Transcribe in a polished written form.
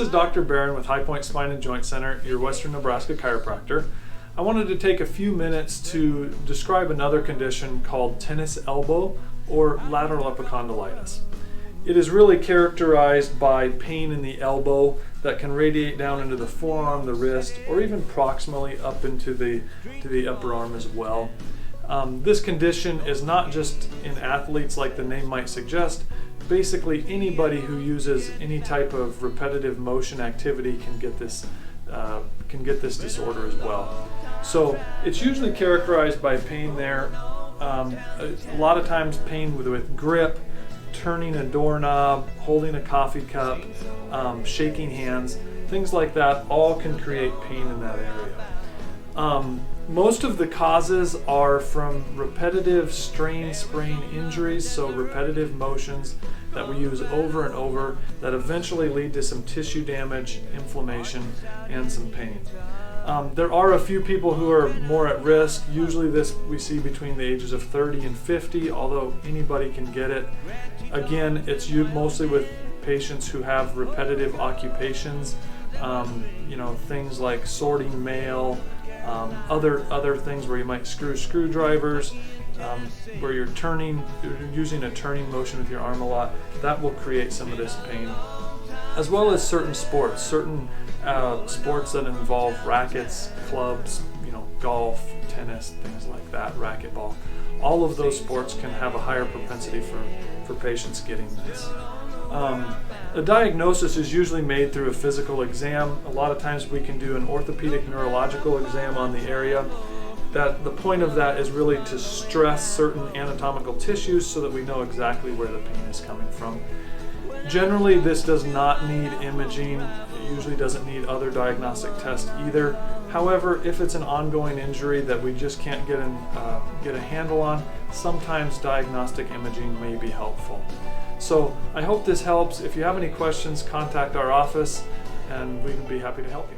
This is Dr. Barron with Highpoint Spine and Joint Center, your Western Nebraska chiropractor. I wanted to take a few minutes to describe another condition called tennis elbow or lateral epicondylitis. It is really characterized by pain in the elbow that can radiate down into the forearm, the wrist, or even proximally up into the upper arm as well. This condition is not just in athletes like the name might suggest. Basically anybody who uses any type of repetitive motion activity can get this disorder as well. So it's usually characterized by pain there. A lot of times pain with grip, turning a doorknob, holding a coffee cup, shaking hands, things like that all can create pain in that area. Most of the causes are from repetitive strain, sprain injuries, so repetitive motions that we use over and over that eventually lead to some tissue damage, inflammation, and some pain. There are a few people who are more at risk. Usually this we see between the ages of 30 and 50, although anybody can get it. Again, it's mostly with patients who have repetitive occupations, things like sorting mail, other things where you might screw screwdrivers, where you're using a turning motion with your arm a lot. That will create some of this pain, as well as certain sports that involve rackets, clubs, golf, tennis, things like that, racquetball. All of those sports can have a higher propensity for patients getting this. A diagnosis is usually made through a physical exam. A lot of times we can do an orthopedic neurological exam on the area. The point of that is really to stress certain anatomical tissues so that we know exactly where the pain is coming from. Generally, this does not need imaging. It usually doesn't need other diagnostic tests either. However, if it's an ongoing injury that we just can't get a handle on, sometimes diagnostic imaging may be helpful. So I hope this helps. If you have any questions, contact our office and we would be happy to help you.